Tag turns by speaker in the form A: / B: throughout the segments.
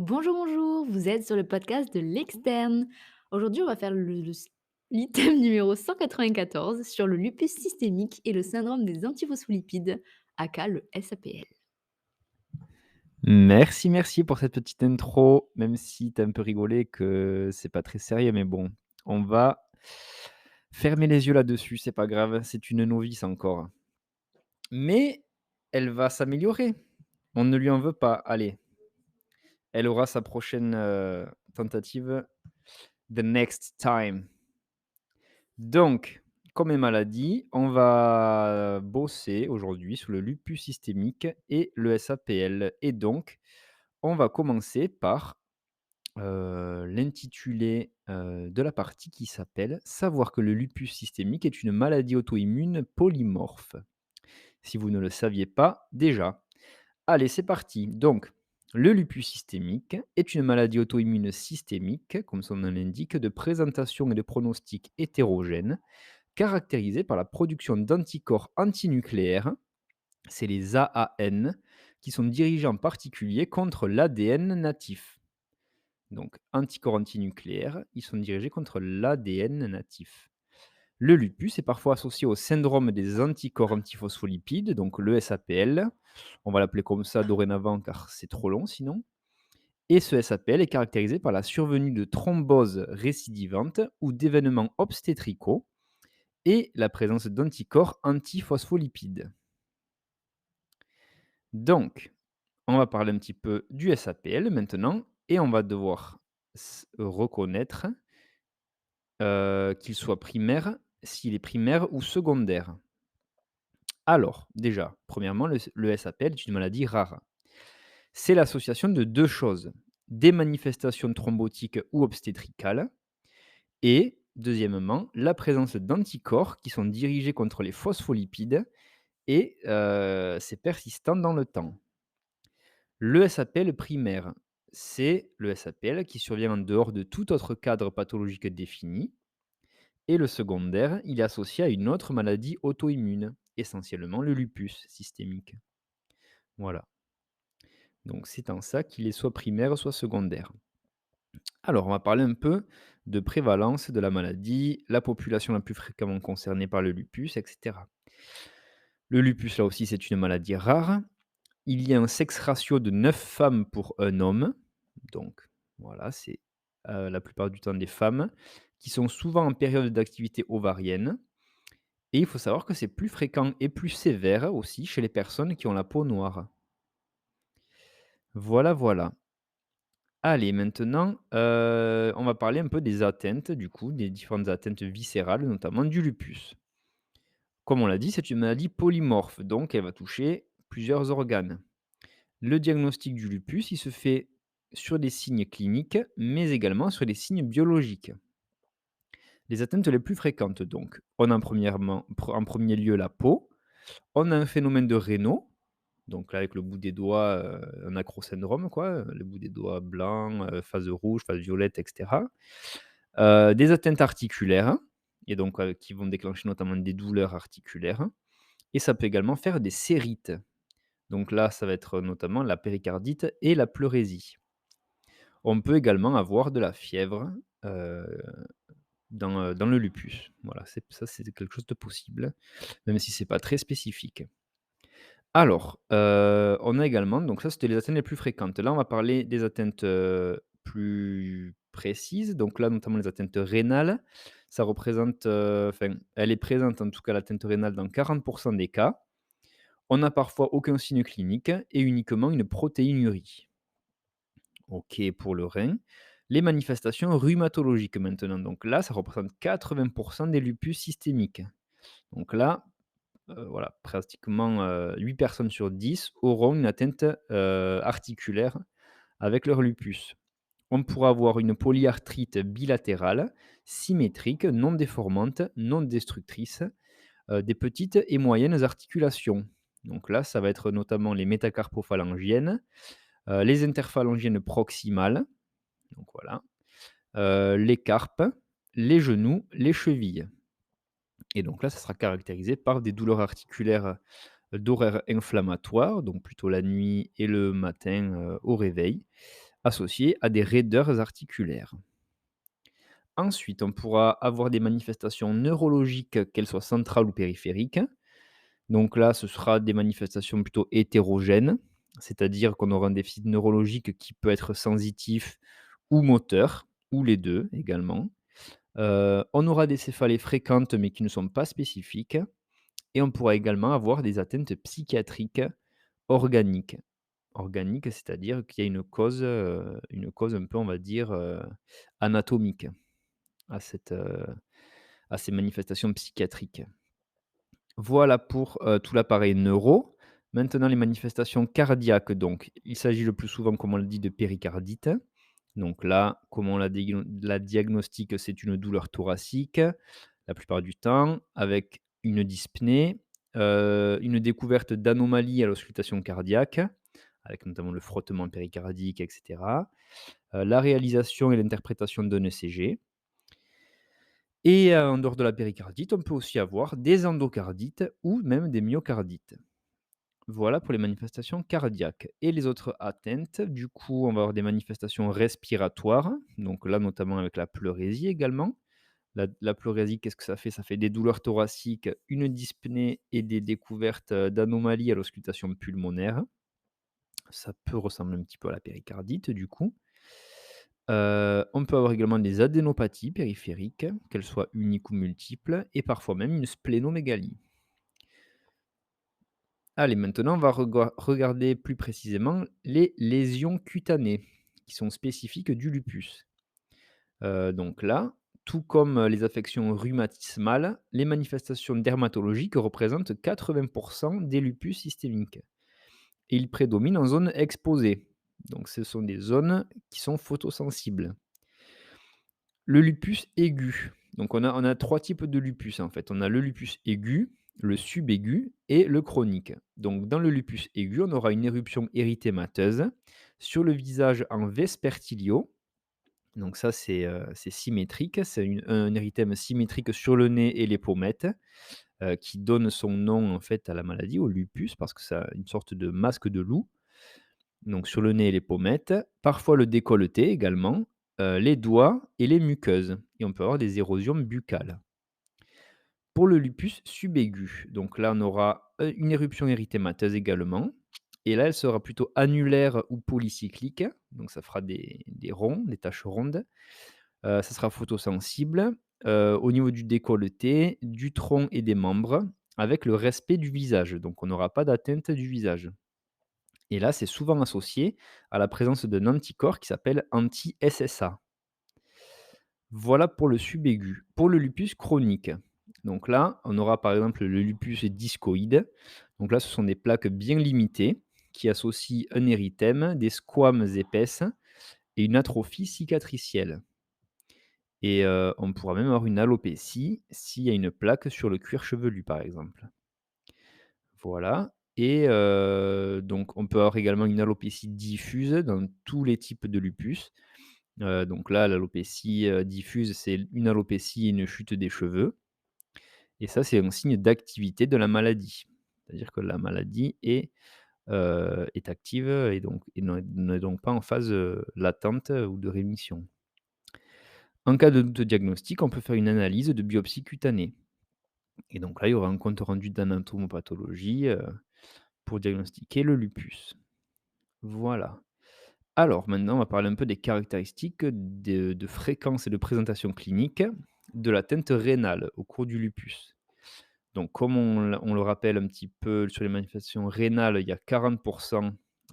A: Bonjour, bonjour, vous êtes sur le podcast de l'externe. Aujourd'hui, on va faire l'item numéro 194 sur le lupus systémique et le syndrome des antiphospholipides, aka le SAPL.
B: Merci, merci pour cette petite intro, même si tu as un peu rigolé que c'est pas très sérieux, mais bon, on va fermer les yeux là-dessus, c'est pas grave, c'est une novice encore. Mais elle va s'améliorer, on ne lui en veut pas. Allez, elle aura sa prochaine, tentative the next time. Donc, comme une maladie, on va bosser aujourd'hui sur le lupus systémique et le SAPL et donc on va commencer par l'intitulé, de la partie qui s'appelle «Savoir que le lupus systémique est une maladie auto-immune polymorphe». Si vous ne le saviez pas déjà. Allez, c'est parti. Donc, le lupus systémique est une maladie auto-immune systémique, comme son nom l'indique, de présentation et de pronostic hétérogène, caractérisée par la production d'anticorps antinucléaires, c'est les AAN, qui sont dirigés en particulier contre l'ADN natif. Donc, anticorps antinucléaires, ils sont dirigés contre l'ADN natif. Le lupus est parfois associé au syndrome des anticorps antiphospholipides, donc le SAPL. On va l'appeler comme ça dorénavant car c'est trop long sinon. Et ce SAPL est caractérisé par la survenue de thromboses récidivantes ou d'événements obstétricaux et la présence d'anticorps antiphospholipides. Donc, on va parler un petit peu du SAPL maintenant et on va devoir reconnaître qu'il soit primaire, s'il est primaire ou secondaire. Alors, déjà, premièrement, le SAPL est une maladie rare. C'est l'association de 2 choses, des manifestations thrombotiques ou obstétricales et deuxièmement, la présence d'anticorps qui sont dirigés contre les phospholipides et c'est persistant dans le temps. Le SAPL primaire, c'est le SAPL qui survient en dehors de tout autre cadre pathologique défini. Et le secondaire, il est associé à une autre maladie auto-immune, essentiellement le lupus systémique. Voilà. Donc c'est en ça qu'il est soit primaire, soit secondaire. Alors, on va parler un peu de prévalence de la maladie, la population la plus fréquemment concernée par le lupus, etc. Le lupus, là aussi, c'est une maladie rare. Il y a un sexe ratio de 9 femmes pour un homme. Donc, voilà, c'est la plupart du temps des femmes qui sont souvent en période d'activité ovarienne. Et il faut savoir que c'est plus fréquent et plus sévère aussi chez les personnes qui ont la peau noire. Voilà, voilà. Allez, maintenant, on va parler un peu des atteintes, du coup, des différentes atteintes viscérales, notamment du lupus. Comme on l'a dit, c'est une maladie polymorphe, donc elle va toucher plusieurs organes. Le diagnostic du lupus, il se fait sur des signes cliniques, mais également sur des signes biologiques. Les atteintes les plus fréquentes, donc, on a en premier lieu la peau, on a un phénomène de Raynaud, donc là avec le bout des doigts, un acrosyndrome quoi, le bout des doigts blancs, phase rouge, phase violette et cetera. Des atteintes articulaires et donc qui vont déclencher notamment des douleurs articulaires et ça peut également faire des sérites. Donc là, ça va être notamment la péricardite et la pleurésie. On peut également avoir de la fièvre, heu, dans le lupus. Voilà, c'est quelque chose de possible, même si c'est pas très spécifique. Alors, on a également donc ça, c'était les atteintes les plus fréquentes. Là, on va parler des atteintes, plus précises. Donc là, notamment les atteintes rénales. Ça représente, enfin, elle est présente, en tout cas, l'atteinte rénale dans 40 des cas. On n'a parfois aucun signe clinique et uniquement une protéinurie. OK pour le rein. Les manifestations rhumatologiques maintenant. Donc là, ça représente 80 des lupus systémiques. Donc là, voilà, pratiquement, 8 personnes sur 10 auront une atteinte, articulaire avec leur lupus. On pourra avoir une polyarthrite bilatérale, symétrique, non déformante, non destructrice, des petites et moyennes articulations. Donc là, ça va être notamment les métacarpophalangiennes, les interphalangiennes proximales, donc voilà, les carpes, les genoux, les chevilles. Et donc là, ça sera caractérisé par des douleurs articulaires d'horaire inflammatoire, donc plutôt la nuit et le matin, au réveil, associées à des raideurs articulaires. Ensuite, on pourra avoir des manifestations neurologiques, qu'elles soient centrales ou périphériques. Donc là, ce sera des manifestations plutôt hétérogènes, c'est-à-dire qu'on aura un déficit neurologique qui peut être sensitif ou moteur, ou les 2 également. On aura des céphalées fréquentes, mais qui ne sont pas spécifiques, et on pourra également avoir des atteintes psychiatriques organiques. Organiques, c'est-à-dire qu'il y a une cause un peu, on va dire, anatomique à à ces manifestations psychiatriques. Voilà pour, tout l'appareil neuro. Maintenant les manifestations cardiaques donc, il s'agit le plus souvent, comme on l'a dit, de péricardite. Donc là, comment on la diagnostique, c'est une douleur thoracique, la plupart du temps, avec une dyspnée, une découverte d'anomalies à l'auscultation cardiaque, avec notamment le frottement péricardique et cetera, la réalisation et l'interprétation d'un ECG. Et en dehors de la péricardite, on peut aussi avoir des endocardites ou même des myocardites. Voilà pour les manifestations cardiaques et les autres atteintes, du coup, on va avoir des manifestations respiratoires, donc là, notamment avec la pleurésie également. La pleurésie, qu'est-ce que ça fait? Ça fait des douleurs thoraciques, une dyspnée et des découvertes, d'anomalies à l'auscultation pulmonaire. Ça peut ressembler un petit peu à la péricardite, du coup. On peut avoir également des adénopathies périphériques, qu'elles soient uniques ou multiples, et parfois même une splénomégalie. Allez, maintenant, on va regarder plus précisément les lésions cutanées, qui sont spécifiques du lupus. Donc là, tout comme les affections rhumatismales, les manifestations dermatologiques représentent 80% des lupus systémiques. Et ils prédominent en zone exposée. Donc ce sont des zones qui sont photosensibles. Le lupus aigu. Donc on a 3 types de lupus en fait. On a le lupus aigu, le subaigu et le chronique. Donc dans le lupus aigu, on aura une éruption érythémateuse sur le visage en vespertilio. Donc ça c'est symétrique, c'est un érythème symétrique sur le nez et les pommettes, qui donne son nom en fait à la maladie, au lupus, parce que ça a une sorte de masque de loup. Donc sur le nez et les pommettes, parfois le décolleté également, les doigts et les muqueuses, et on peut avoir des érosions buccales. Pour le lupus subaigu, donc là on aura, une éruption érythémateuse également, et là elle sera plutôt annulaire ou polycyclique, donc ça fera des ronds, des taches rondes. Ça sera photosensible, au niveau du décolleté, du tronc et des membres, avec le respect du visage, donc on n'aura pas d'atteinte du visage. Et là, c'est souvent associé à la présence d'un anticorps qui s'appelle anti-SSA. Voilà pour le subaigu. Pour le lupus chronique, donc là, on aura par exemple le lupus discoïde. Donc là, ce sont des plaques bien limitées qui associent un érythème, des squames épaisses et une atrophie cicatricielle. Et on pourra même avoir une alopécie s'il y a une plaque sur le cuir chevelu, par exemple. Voilà, et donc on peut avoir également une alopécie diffuse dans tous les types de lupus. Donc là, l'alopécie, diffuse, c'est une alopécie et une chute des cheveux, et ça, c'est un signe d'activité de la maladie. C'est-à-dire que la maladie est active et donc et n'est donc pas en phase, latente ou de rémission. En cas de doute diagnostic, on peut faire une analyse de biopsie cutanée, et donc là, il y aura un compte rendu d'anatomopathologie, pour diagnostiquer le lupus. Voilà. Alors maintenant, on va parler un peu des caractéristiques de fréquence et de présentation clinique de l'atteinte rénale au cours du lupus. Donc comme on le rappelle un petit peu sur les manifestations rénales, il y a 40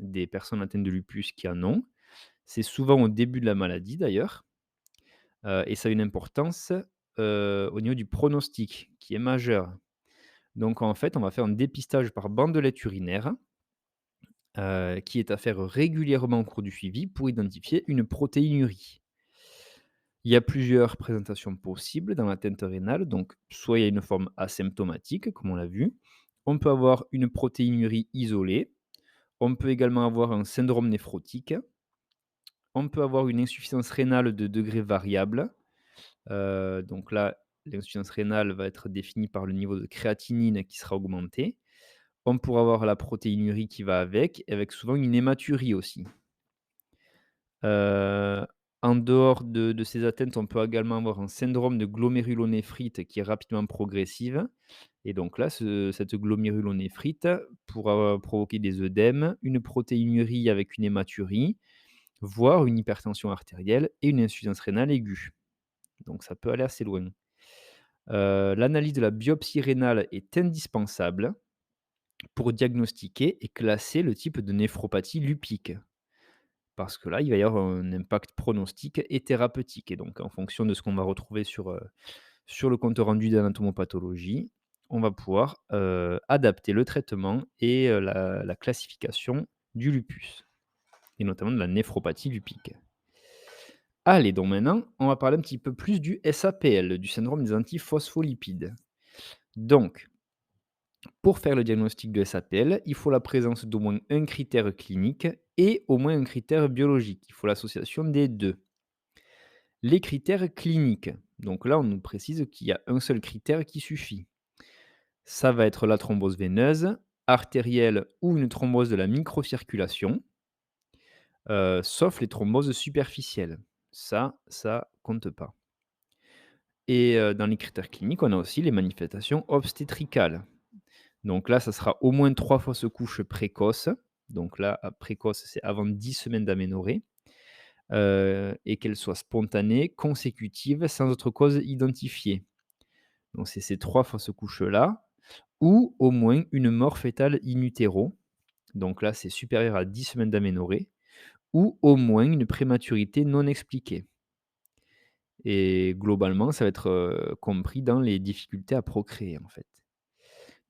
B: des personnes atteintes de lupus qui en ont. C'est souvent au début de la maladie d'ailleurs, et ça a une importance, au niveau du pronostic qui est majeur. Donc en fait, on va faire un dépistage par bandelette urinaire, qui est à faire régulièrement au cours du suivi pour identifier une protéinurie. Il y a plusieurs présentations possibles dans l'atteinte rénale, donc soit il y a une forme asymptomatique, comme on l'a vu, on peut avoir une protéinurie isolée, on peut également avoir un syndrome néphrotique, on peut avoir une insuffisance rénale de degré variable. Donc là, l'insuffisance rénale va être définie par le niveau de créatinine qui sera augmenté. On pourra avoir la protéinurie qui va avec souvent une hématurie aussi. Heu, En dehors de ces atteintes, on peut également avoir un syndrome de glomérulonéphrite qui est rapidement progressive et donc là, cette glomérulonéphrite pourra provoquer des œdèmes, une protéinurie avec une hématurie, voire une hypertension artérielle et une insuffisance rénale aiguë. Donc ça peut aller assez loin. L'analyse de la biopsie rénale est indispensable pour diagnostiquer et classer le type de néphropathie lupique. Parce que là, il va y avoir un impact pronostique et thérapeutique et donc en fonction de ce qu'on va retrouver sur le compte rendu d'anatomopathologie, on va pouvoir, adapter le traitement et la classification du lupus et notamment de la néphropathie lupique. Allez, donc maintenant, on va parler un petit peu plus du SAPL, du syndrome des antiphospholipides. Donc, pour faire le diagnostic de SAPL, il faut la présence d'au moins un critère clinique et au moins un critère biologique. Il faut l'association des 2. Les critères cliniques, donc là, on nous précise qu'il y a un seul critère qui suffit. Ça va être la thrombose veineuse, artérielle ou une thrombose de la microcirculation, sauf les thromboses superficielles. Ça compte pas. Et dans les critères cliniques, on a aussi les manifestations obstétricales. Donc là, ça sera au moins 3 fausses couches précoces. Donc là, précoce, c'est avant 10 semaines d'aménorrhée, et qu'elles soient spontanées, consécutives, sans autre cause identifiée. Donc c'est ces 3 fausses couches-là ou au moins une mort fœtale in utero. Donc là, c'est supérieur à 10 semaines d'aménorrhée ou au moins une prématurité non expliquée. Et globalement, ça va être, compris dans les difficultés à procréer, en fait.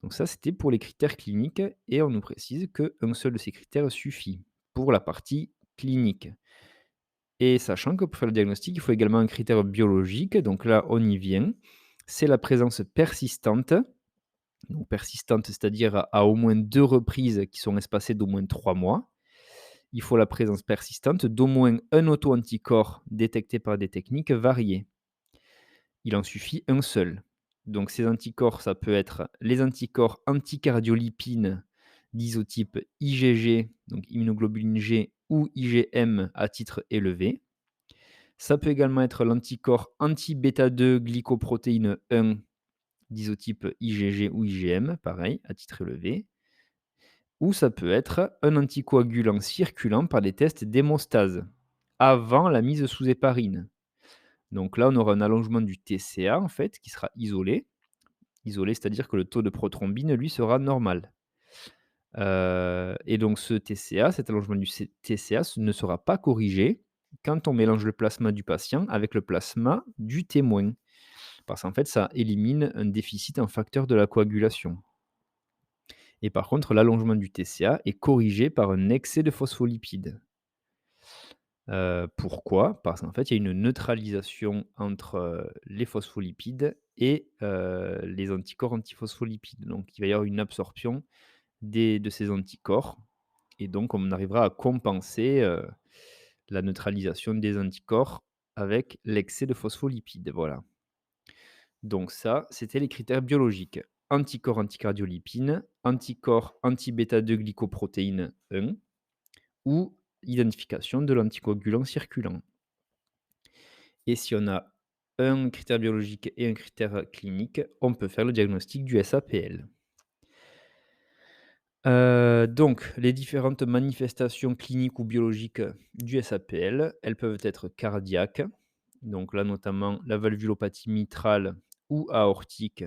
B: Donc ça, c'était pour les critères cliniques et on nous précise qu'un seul de ces critères suffit pour la partie clinique. Et sachant que pour faire le diagnostic, il faut également un critère biologique, donc là, on y vient. C'est la présence persistante, donc persistante, c'est-à-dire à au moins 2 reprises qui sont espacées d'au moins 3 mois. Il faut la présence persistante d'au moins un auto-anticorps détecté par des techniques variées. Il en suffit un seul. Donc ces anticorps, ça peut être les anticorps anticardiolipines d'isotype IgG, donc immunoglobuline G ou IgM à titre élevé. Ça peut également être l'anticorps anti-bêta-2 glycoprotéine 1 d'isotype IgG ou IgM, pareil, à titre élevé. Ou ça peut être un anticoagulant circulant par des tests d'hémostase, avant la mise sous héparine. Donc là, on aura un allongement du TCA, en fait, qui sera isolé. Isolé, c'est-à-dire que le taux de prothrombine, lui, sera normal. Et donc ce TCA, cet allongement du TCA ne sera pas corrigé quand on mélange le plasma du patient avec le plasma du témoin. Parce qu'en fait, ça élimine un déficit en facteur de la coagulation. Et par contre, l'allongement du TCA est corrigé par un excès de phospholipides. Pourquoi? Parce qu'en fait, il y a une neutralisation entre, les phospholipides et les anticorps antiphospholipides. Donc il va y avoir une absorption de ces anticorps et donc on arrivera à compenser, la neutralisation des anticorps avec l'excès de phospholipides, voilà. Donc ça, c'était les critères biologiques. Anticorps anticardiolipine, anticorps anti-bêta-2 glycoprotéine 1 ou identification de l'anticoagulant circulant. Et si on a un critère biologique et un critère clinique, on peut faire le diagnostic du SAPL. Donc les différentes manifestations cliniques ou biologiques du SAPL, elles peuvent être cardiaques, donc là notamment la valvulopathie mitrale ou aortique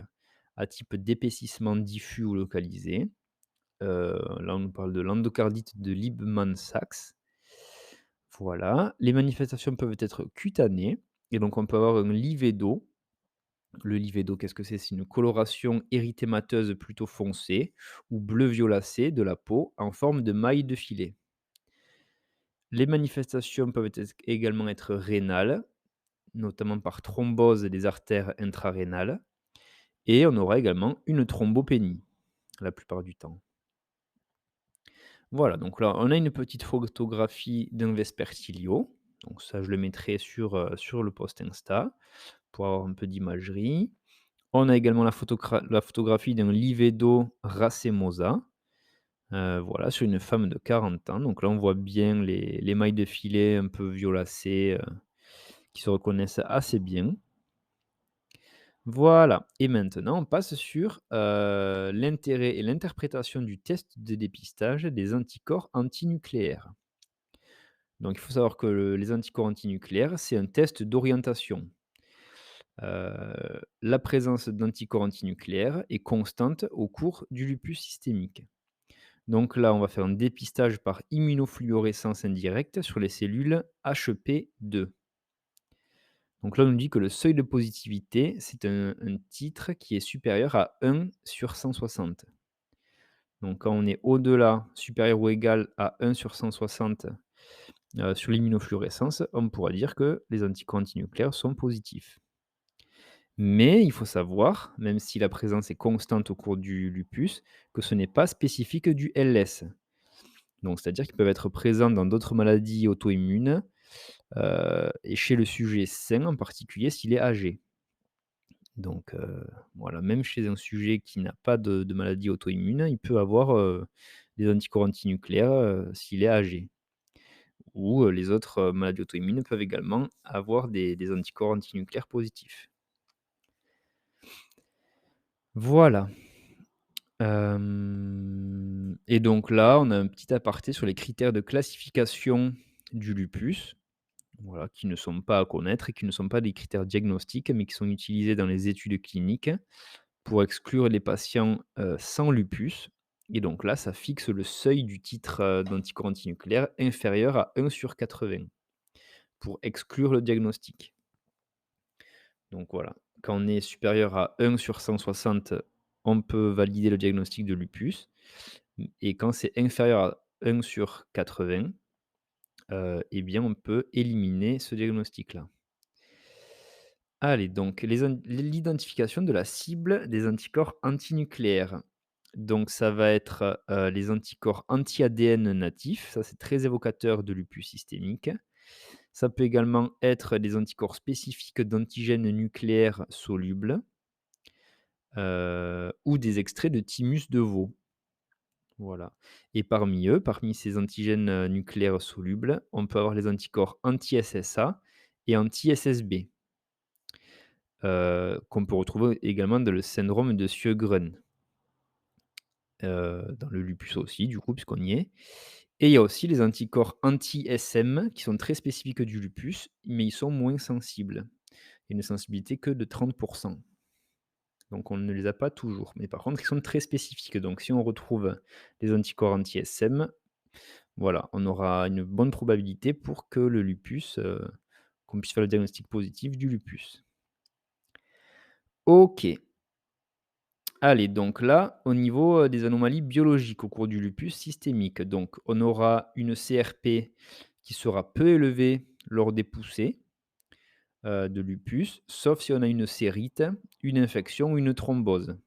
B: à type d'épaississement diffus ou localisé. Là on nous parle de l'endocardite de Liebmann-Sachs. Voilà. Les manifestations peuvent être cutanées et donc on peut avoir un livédo. Le livédo, qu'est-ce que c'est? C'est une coloration érythémateuse plutôt foncée ou bleu violacé de la peau en forme de maille de filet. Les manifestations peuvent également être rénales, notamment par thrombose des artères intrarénales, et on aura également une thrombopénie la plupart du temps. Voilà, donc là, on a une petite photographie d'un vespertilio. Donc ça, je le mettrai sur le post Insta pour avoir un peu d'imagerie. On a également la photographie d'un livedo racemosa. Voilà, sur une femme de 40 ans. Donc là, on voit bien les mailles de filet un peu violacées, qui se reconnaissent assez bien. Voilà, et maintenant on passe sur, l'intérêt et l'interprétation du test de dépistage des anticorps antinucléaires. Donc il faut savoir que les anticorps antinucléaires, c'est un test d'orientation. La présence d'anticorps antinucléaires est constante au cours du lupus systémique. Donc là, on va faire un dépistage par immunofluorescence indirecte sur les cellules HEP2. Donc là, on nous dit que le seuil de positivité, c'est un titre qui est supérieur à 1 sur 160. Donc quand on est au-delà, supérieur ou égal à 1 sur 160 sur l'immunofluorescence, on pourra dire que les anticorps antinucléaires sont positifs. Mais il faut savoir, même si la présence est constante au cours du lupus, que ce n'est pas spécifique du LS. Donc c'est-à-dire qu'ils peuvent être présents dans d'autres maladies auto-immunes, et chez le sujet sain en particulier s'il est âgé. Donc voilà, même chez un sujet qui n'a pas de maladie auto-immune, il peut avoir, des anticorps antinucléaires, s'il est âgé. Ou, les autres, maladies auto-immunes peuvent également avoir des anticorps antinucléaires positifs. Voilà. Et donc là, on a un petit aparté sur les critères de classification du lupus, voilà, qui ne sont pas à connaître et qui ne sont pas des critères diagnostiques, mais qui sont utilisés dans les études cliniques pour exclure les patients, sans lupus. Et donc là, ça fixe le seuil du titre, d'anticorps antinucléaire inférieur à 1 sur 80 pour exclure le diagnostic. Donc voilà, quand on est supérieur à 1 sur 160, on peut valider le diagnostic de lupus, et quand c'est inférieur à 1 sur 80, et bien, on peut éliminer ce diagnostic-là. Allez, donc l'identification de la cible des anticorps antinucléaires. Donc ça va être, les anticorps anti-ADN natifs, ça c'est très évocateur de lupus systémique. Ça peut également être des anticorps spécifiques d'antigènes nucléaires solubles, ou des extraits de thymus de veau. Voilà, et parmi eux, parmi ces antigènes, nucléaires solubles, on peut avoir les anticorps anti-SSA et anti-SSB, qu'on peut retrouver également dans le syndrome de Sjögren, dans le lupus aussi du coup puisqu'on y est, et il y a aussi les anticorps anti-SM qui sont très spécifiques du lupus, mais ils sont moins sensibles. Il y a une sensibilité que de 30. Donc on ne les a pas toujours, mais par contre ils sont très spécifiques. Donc si on retrouve les anticorps anti-SM, voilà, on aura une bonne probabilité pour que le lupus, qu'on puisse faire le diagnostic positif du lupus. OK. Allez, donc là, au niveau, des anomalies biologiques au cours du lupus systémique, donc on aura une CRP qui sera peu élevée lors des poussées, de lupus, sauf si on a une cérite, une infection ou une thrombose.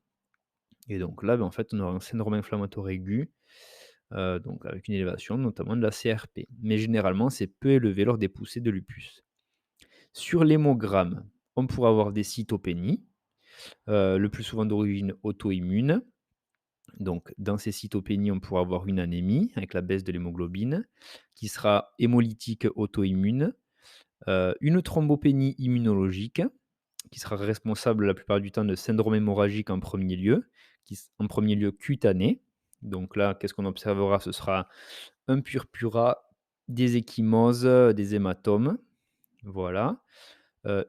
B: Et donc là, en fait, on aura un syndrome inflammatoire aigu, donc avec une élévation notamment de la CRP. Mais généralement, c'est peu élevé lors des poussées de lupus. Sur l'hémogramme, on pourra avoir des cytopénies, le plus souvent d'origine auto-immune. Donc dans ces cytopénies, on pourra avoir une anémie avec la baisse de l'hémoglobine qui sera hémolytique auto-immune, une thrombopénie immunologique qui sera responsable la plupart du temps de syndrome hémorragique en premier lieu, en premier lieu cutané. Donc là, qu'est-ce qu'on observera? Ce sera un purpura, des ecchymoses, des hématomes, voilà.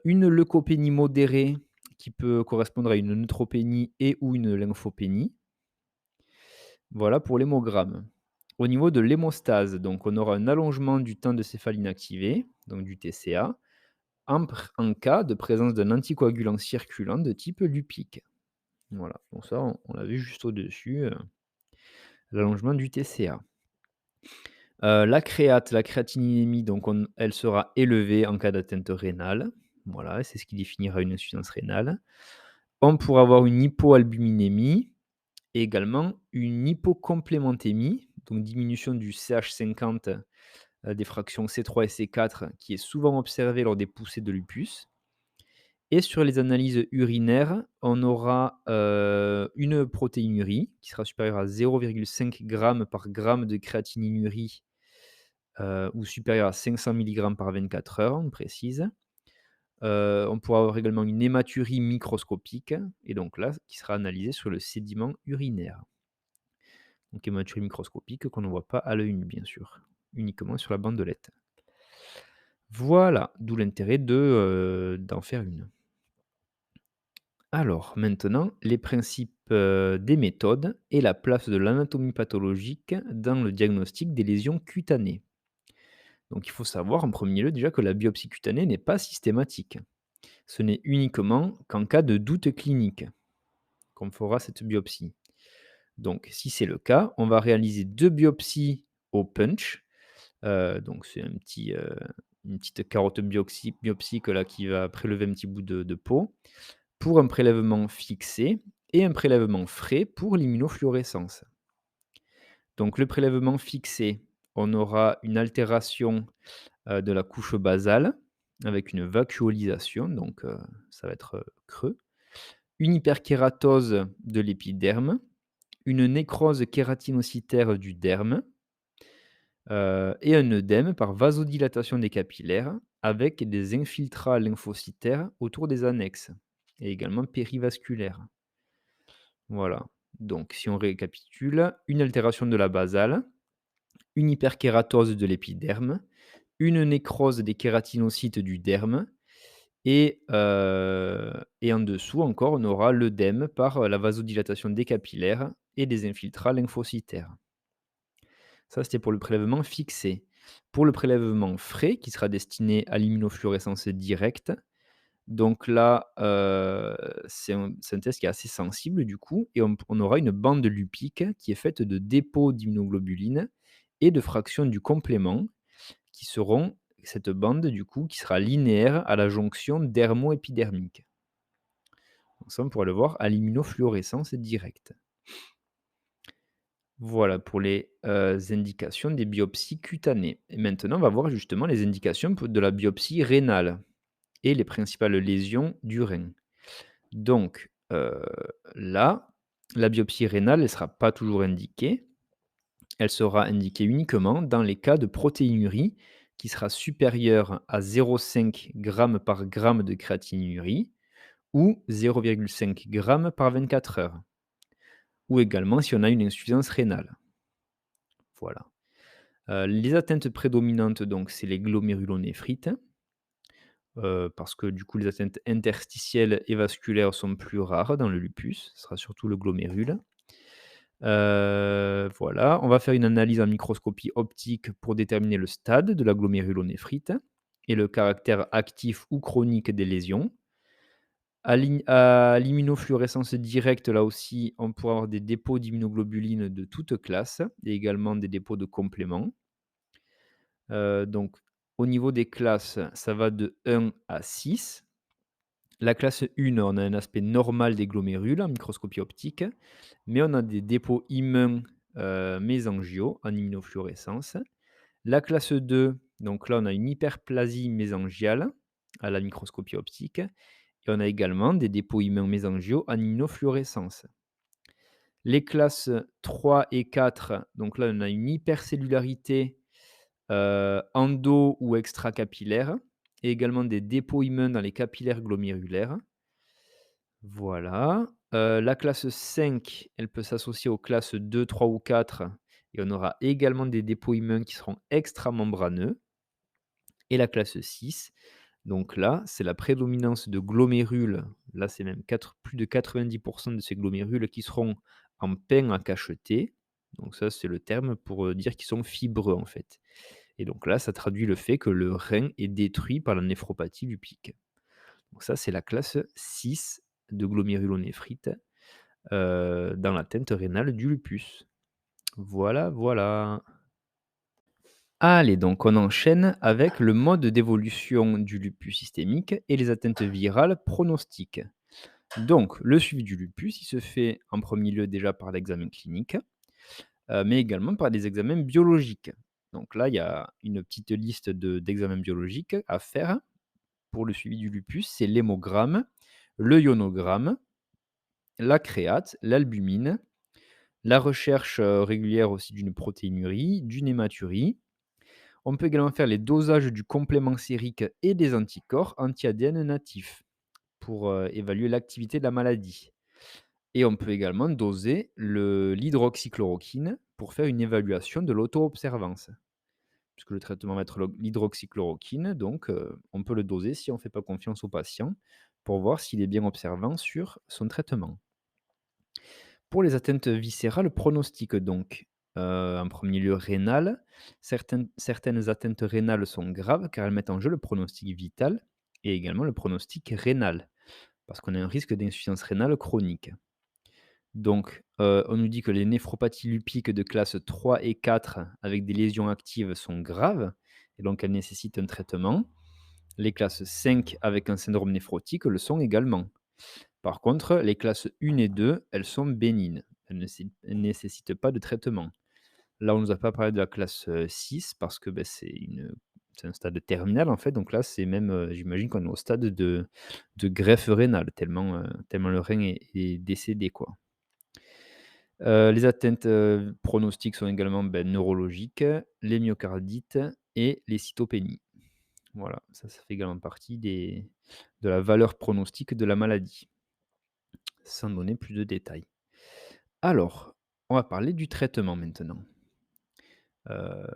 B: Une leucopénie modérée qui peut correspondre à une neutropénie et ou une lymphopénie. Voilà pour l'hémogramme. Au niveau de l'hémostase, donc on aura un allongement du temps de céphaline activé, donc du TCA, en cas de présence d'un anticoagulant circulant de type lupique. Voilà, donc ça, on l'a vu juste au-dessus, l'allongement du TCA. La créatininémie, donc elle sera élevée en cas d'atteinte rénale. Voilà, c'est ce qui définira une insuffisance rénale. On pourra avoir une hypoalbuminémie et également une hypocomplémentémie, donc diminution du CH50, des fractions C3 et C4 qui est souvent observée lors des poussées de lupus. Et sur les analyses urinaires, on aura, une protéinurie qui sera supérieure à 0,5 g par gramme de créatinurie, ou supérieure à 500 milligrammes par 24 heures, on précise. On pourra avoir également une hématurie microscopique et donc là, qui sera analysée sur le sédiment urinaire. Donc hématurie microscopique qu'on ne voit pas à l'œil nu, bien sûr, uniquement sur la bandelette. Voilà, d'où l'intérêt d'en faire une. Alors maintenant, les principes, des méthodes et la place de l'anatomie pathologique dans le diagnostic des lésions cutanées. Donc il faut savoir en premier lieu déjà que la biopsie cutanée n'est pas systématique. Ce n'est uniquement qu'en cas de doute clinique qu'on fera cette biopsie. Donc si c'est le cas, on va réaliser 2 biopsies au punch. Donc c'est une petite carotte biopsique là qui va prélever un petit bout de peau, pour un prélèvement fixé et un prélèvement frais pour l'immunofluorescence. Donc le prélèvement fixé, on aura une altération, de la couche basale avec une vacuolisation, donc ça va être, creux, une hyperkératose de l'épiderme, une nécrose kératinocytaire du derme, et un œdème par vasodilatation des capillaires avec des infiltrats lymphocytaires autour des annexes et également périvasculaires. Voilà, donc si on récapitule, une altération de la basale, une hyperkératose de l'épiderme, une nécrose des kératinocytes du derme et en dessous encore, on aura l'œdème par, la vasodilatation des capillaires et des infiltrats lymphocytaires. Ça, c'était pour le prélèvement fixé. Pour le prélèvement frais, qui sera destiné à l'immunofluorescence directe, donc là, c'est un test qui est assez sensible du coup et on aura une bande lupique qui est faite de dépôts d'immunoglobulines et de fractions du complément qui seront cette bande du coup qui sera linéaire à la jonction dermo-épidermique. Donc ça, on pourra le voir à l'immunofluorescence directe. Voilà pour les, indications des biopsies cutanées et maintenant on va voir justement les indications de la biopsie rénale et les principales lésions du rein. Donc, là, la biopsie rénale, elle ne sera pas toujours indiquée. Elle sera indiquée uniquement dans les cas de protéinurie qui sera supérieure à 0,5 g par gramme de créatinurie ou 0,5 g par 24 heures, ou également si on a une insuffisance rénale. Voilà. Les atteintes prédominantes, donc, c'est les glomérulonéphrite, parce que du coup, les atteintes interstitielles et vasculaires sont plus rares dans le lupus, ce sera surtout le glomérule. Voilà, on va faire une analyse en microscopie optique pour déterminer le stade de la glomérulonéphrite et le caractère actif ou chronique des lésions. À l'immunofluorescence directe, là aussi, on pourra avoir des dépôts d'immunoglobulines de toutes classes et également des dépôts de compléments. Donc au niveau des classes, ça va de 1 à 6. La classe 1, on a un aspect normal des glomérules en microscopie optique, mais on a des dépôts immuns, mésangiaux en immunofluorescence. La classe 2, donc là, on a une hyperplasie mésangiale à la microscopie optique et on a également des dépôts immuns mésangiaux en immunofluorescence. Les classes 3 et 4, donc là, on a une hypercellularité, endo ou extracapillaire et également des dépôts immuns dans les capillaires glomérulaires. Voilà, la classe 5, elle peut s'associer aux classes 2, 3 ou 4 et on aura également des dépôts immuns qui seront extramembraneux et la classe 6, donc là, c'est la prédominance de glomérules, là, c'est même plus de 90 de ces glomérules qui seront en pain à cacheter. Donc ça, c'est le terme pour, dire qu'ils sont fibreux, en fait et donc là, ça traduit le fait que le rein est détruit par la néphropathie lupique. Donc ça, c'est la classe 6 de glomérulonéphrite, dans l'atteinte rénale du lupus. Voilà, voilà. Allez, donc on enchaîne avec le mode d'évolution du lupus systémique et les atteintes virales pronostiques. Donc, le suivi du lupus, il se fait en premier lieu déjà par l'examen clinique, mais également par des examens biologiques. Donc là, il y a une petite liste d'examens biologiques à faire. pour le suivi du lupus, c'est l'hémogramme, le ionogramme, la créate, l'albumine, la recherche, régulière aussi d'une protéinurie, d'une hématurie. On peut également faire les dosages du complément sérique et des anticorps anti-ADN natifs pour, évaluer l'activité de la maladie. Et on peut également doser l'hydroxychloroquine pour faire une évaluation de l'auto-observance. Puisque le traitement va être l'hydroxychloroquine, donc on peut le doser si on ne fait pas confiance au patient pour voir s'il est bien observant sur son traitement. Pour les atteintes viscérales, pronostic donc, en premier lieu rénal. Certaines atteintes rénales sont graves car elles mettent en jeu le pronostic vital et également le pronostic rénal, parce qu'on a un risque d'insuffisance rénale chronique. Donc, on nous dit que les néphropathies lupiques de classe 3 et 4 avec des lésions actives sont graves et donc elles nécessitent un traitement. Les classes 5 avec un syndrome néphrotique le sont également. Par contre, les classes 1 et 2, elles sont bénignes. Elles nécessitent pas de traitement. Là, on nous a pas parlé de la classe, 6 parce que, beh, c'est un stade terminal, en fait, donc là, c'est même, j'imagine qu'on est au stade de greffe rénale tellement le rein est décédé, quoi. Les atteintes, pronostiques sont également, neurologiques, les myocardites et les cytopénies. Voilà, ça fait également partie de la valeur pronostique de la maladie, sans donner plus de détails. Alors, on va parler du traitement maintenant. Heu,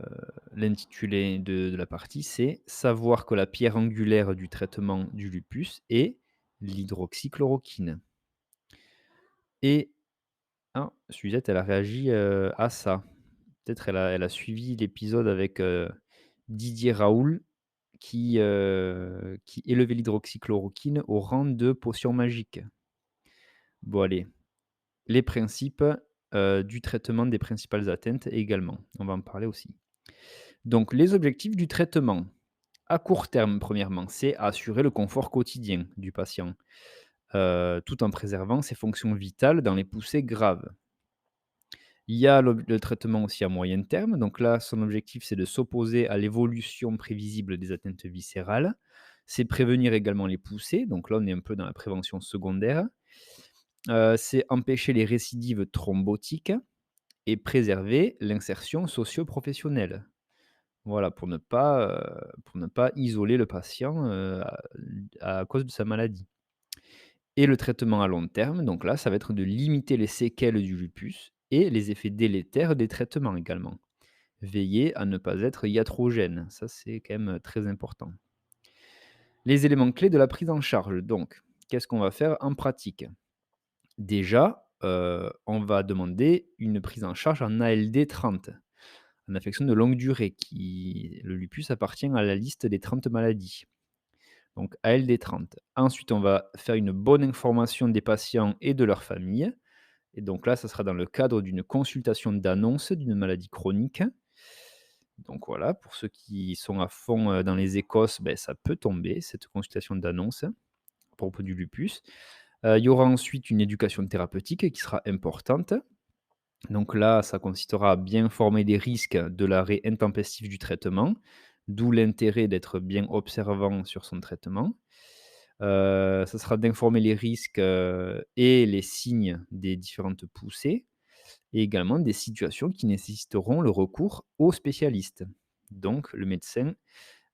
B: L'intitulé de la partie, c'est «Savoir que la pierre angulaire du traitement du lupus est l'hydroxychloroquine» et ah, Suzette, elle a réagi, à ça. Peut-être elle a suivi l'épisode avec, Didier Raoult qui élevait l'hydroxychloroquine au rang de potion magique. Bon allez, les principes, du traitement des principales atteintes également, on va en parler aussi. Donc les objectifs du traitement, à court terme premièrement, c'est assurer le confort quotidien du patient, tout en préservant ses fonctions vitales dans les poussées graves. Il y a le traitement aussi à moyen terme, donc là, son objectif, c'est de s'opposer à l'évolution prévisible des atteintes viscérales. C'est prévenir également les poussées, donc là, on est un peu dans la prévention secondaire. C'est empêcher les récidives thrombotiques et préserver l'insertion socio-professionnelle. Voilà, pour ne pas isoler le patient, à cause de sa maladie. Et le traitement à long terme, donc là, ça va être de limiter les séquelles du lupus et les effets délétères des traitements également. Veiller à ne pas être iatrogène, ça c'est quand même, très important. Les éléments clés de la prise en charge donc, qu'est-ce qu'on va faire en pratique? Déjà, on va demander une prise en charge en ALD 30, en affection de longue durée qui le lupus appartient à la liste des 30 maladies. Donc ALD 30. Ensuite, on va faire une bonne information des patients et de leurs familles. Et donc là, ça sera dans le cadre d'une consultation d'annonce d'une maladie chronique. Donc voilà, pour ceux qui sont à fond dans les Écosses, ça peut tomber, cette consultation d'annonce à propos du lupus. Il y aura ensuite une éducation thérapeutique qui sera importante. Donc là, ça consistera à bien former des risques de l'arrêt intempestif du traitement, d'où l'intérêt d'être bien observant sur son traitement. Ça sera d'informer les risques, et les signes des différentes poussées et également des situations qui nécessiteront le recours aux spécialistes, donc le médecin,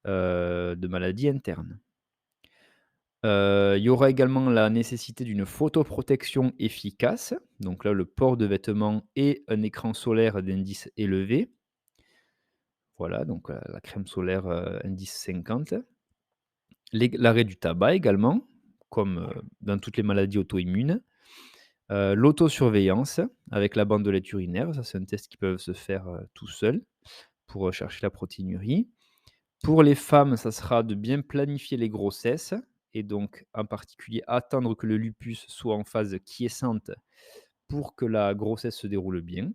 B: de maladies internes. Il y aura également la nécessité d'une photoprotection efficace, donc là, le port de vêtements et un écran solaire d'indice élevé. Voilà, donc la crème solaire, indice 50. L'arrêt du tabac également, comme, dans toutes les maladies auto-immunes. L'autosurveillance avec la bandelette urinaire, ça c'est un test qui peuvent se faire, tout seul pour, chercher la protéinurie. Pour les femmes, ça sera de bien planifier les grossesses et donc en particulier attendre que le lupus soit en phase quiescente pour que la grossesse se déroule bien.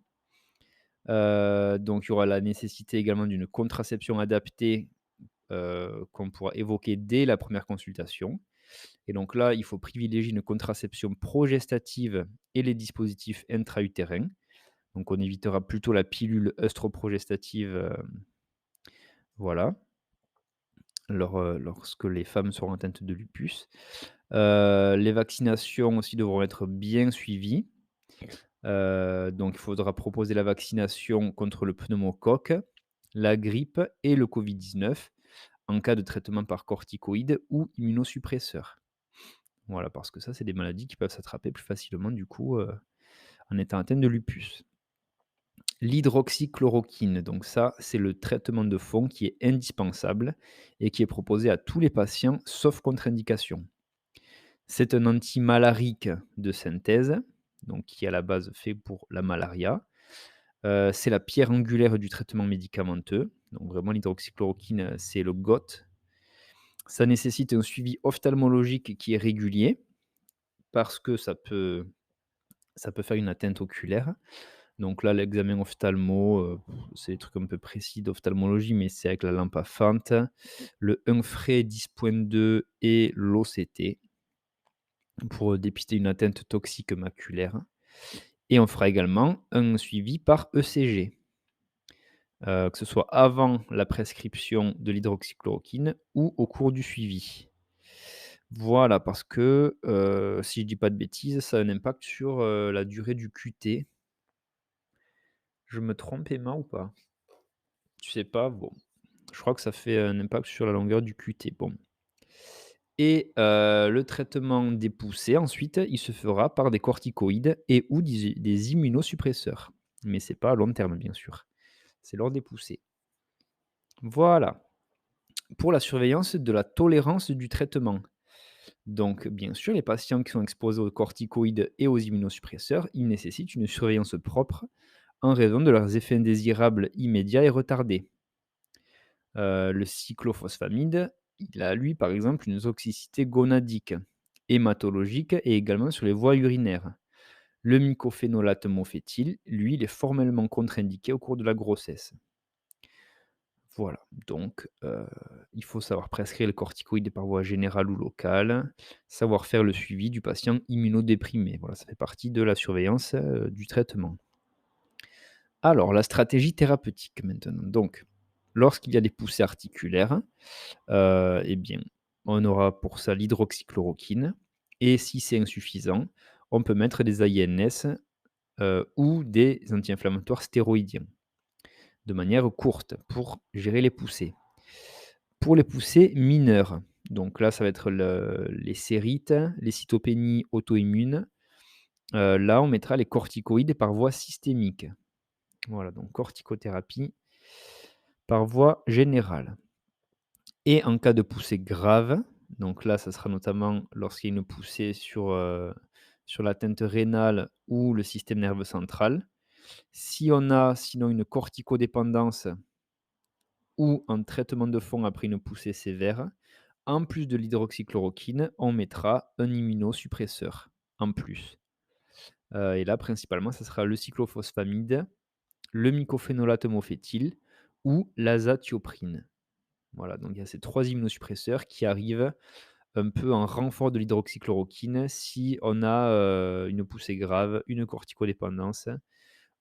B: Donc il y aura la nécessité également d'une contraception adaptée, qu'on pourra évoquer dès la première consultation. Et donc là, il faut privilégier une contraception progestative et les dispositifs intra-utérins. Donc on évitera plutôt la pilule œstroprogestative, voilà. lorsque les femmes seront atteintes de lupus. Les vaccinations aussi devront être bien suivies. Donc il faudra proposer la vaccination contre le pneumocoque, la grippe et le Covid-19 en cas de traitement par corticoïdes ou immunosuppresseurs. Voilà, parce que ça, c'est des maladies qui peuvent s'attraper plus facilement du coup, en étant atteint de lupus. L'hydroxychloroquine, donc ça, c'est le traitement de fond qui est indispensable et qui est proposé à tous les patients sauf contre-indication. C'est un antimalarique de synthèse, donc qui est à la base fait pour la malaria. C'est la pierre angulaire du traitement médicamenteux, donc vraiment l'hydroxychloroquine, c'est le GOT. Ça nécessite un suivi ophtalmologique qui est régulier parce que ça peut faire une atteinte oculaire. Donc là, l'examen ophtalmo, c'est des trucs un peu précis d'ophtalmologie, mais c'est avec la lampe à fente, le Humphrey 10.2 et l'OCT pour, dépister une atteinte toxique maculaire et on fera également un suivi par ECG, que ce soit avant la prescription de l'hydroxychloroquine ou au cours du suivi. Voilà, parce que, si je dis pas de bêtises, ça a un impact sur, la durée du QT. Je me trompe, Emma, ou pas? Tu sais pas? Bon, je crois que ça fait un impact sur la longueur du QT, bon et le traitement des poussées ensuite, il se fera par des corticoïdes et ou des immunosuppresseurs. Mais c'est pas à long terme, bien sûr. C'est lors des poussées. Voilà, pour la surveillance de la tolérance du traitement. Donc, bien sûr, les patients qui sont exposés aux corticoïdes et aux immunosuppresseurs, ils nécessitent une surveillance propre en raison de leurs effets indésirables immédiats et retardés. Le cyclophosphamide, il a, lui, par exemple, une toxicité gonadique, hématologique et également sur les voies urinaires. Le mycophénolate mofétyl, lui, il est formellement contre-indiqué au cours de la grossesse. Voilà, donc il faut savoir prescrire le corticoïde par voie générale ou locale, savoir faire le suivi du patient immunodéprimé. Voilà, ça fait partie de la surveillance, du traitement. Alors, la stratégie thérapeutique maintenant. Donc, lorsqu'il y a des poussées articulaires, eh bien, on aura pour ça l'hydroxychloroquine et si c'est insuffisant, on peut mettre des AINS, ou des anti-inflammatoires stéroïdiens, de manière courte pour gérer les poussées. Pour les poussées mineures, donc là, ça va être les sérites, les cytopénies auto-immunes, là, on mettra les corticoïdes par voie systémique. Voilà, donc corticothérapie par voie générale et en cas de poussée grave, donc là, ça sera notamment lorsqu'il y a une poussée sur l'atteinte rénale ou le système nerveux central. Si on a sinon une corticodépendance ou un traitement de fond après une poussée sévère, en plus de l'hydroxychloroquine, on mettra un immunosuppresseur en plus. Et là, principalement, ça sera le cyclophosphamide, le mycophénolate mofétyl ou l'azatioprine. Voilà, donc il y a ces 3 immunosuppresseurs qui arrivent un peu en renfort de l'hydroxychloroquine si on a, une poussée grave, une corticodépendance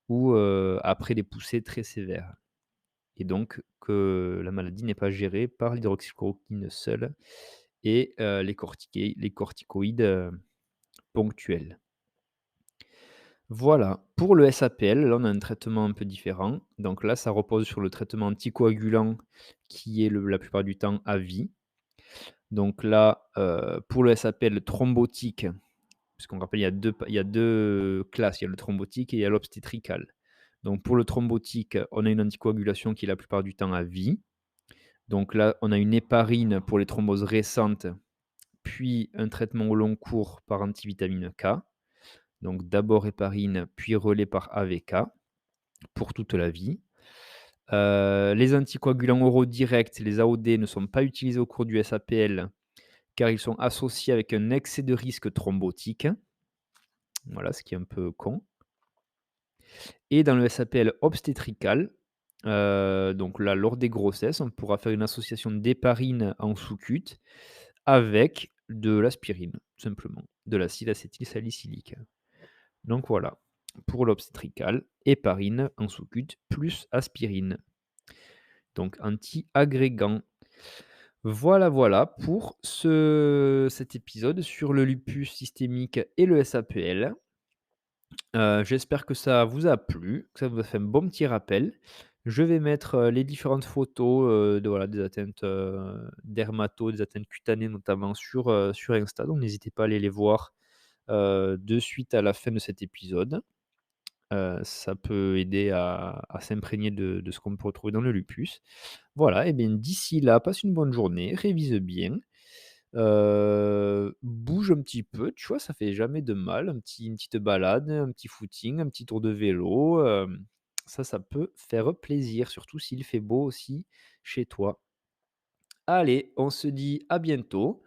B: ou, après des poussées très sévères et donc que la maladie n'est pas gérée par l'hydroxychloroquine seule et les corticoïdes, ponctuels. Voilà, pour le SAPL, là, on a un traitement un peu différent. Donc là, ça repose sur le traitement anticoagulant qui est la plupart du temps à vie. Donc là, pour le SAPL thrombotique, puisqu'on rappelle, il y a deux classes, il y a le thrombotique et il y a l'obstétrical. Donc pour le thrombotique, on a une anticoagulation qui est la plupart du temps à vie. Donc là, on a une héparine pour les thromboses récentes, puis un traitement au long cours par antivitamine K. Donc d'abord héparine, puis relais par AVK pour toute la vie. Les anticoagulants oraux directs, les AOD, ne sont pas utilisés au cours du SAPL car ils sont associés avec un excès de risque thrombotique. Voilà, ce qui est un peu con. Et dans le SAPL obstétrical, donc là, lors des grossesses, on pourra faire une association d'héparine en sous-cute avec de l'aspirine, tout simplement, de l'acide acétylsalicylique. Donc voilà, pour l'obstétrical, héparine en sous-cute plus aspirine, donc anti-agrégant. Voilà, voilà pour cet épisode sur le lupus systémique et le SAPL. J'espère que ça vous a plu, que ça vous a fait un bon petit rappel. Je vais mettre, les différentes photos, de voilà, des atteintes, dermato, des atteintes cutanées notamment sur Insta, donc n'hésitez pas à aller les voir, de suite à la fin de cet épisode. Ça peut aider à s'imprégner de ce qu'on peut retrouver dans le lupus. Voilà et bien d'ici là, passe une bonne journée, révise bien, bouge un petit peu, tu vois? Ça fait jamais de mal, une petite balade, un petit footing, un petit tour de vélo, ça peut faire plaisir, surtout s'il fait beau aussi chez toi. Allez, on se dit à bientôt,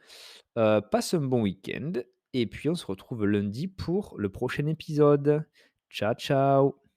B: passe un bon week-end et puis on se retrouve lundi pour le prochain épisode. Ciao, ciao.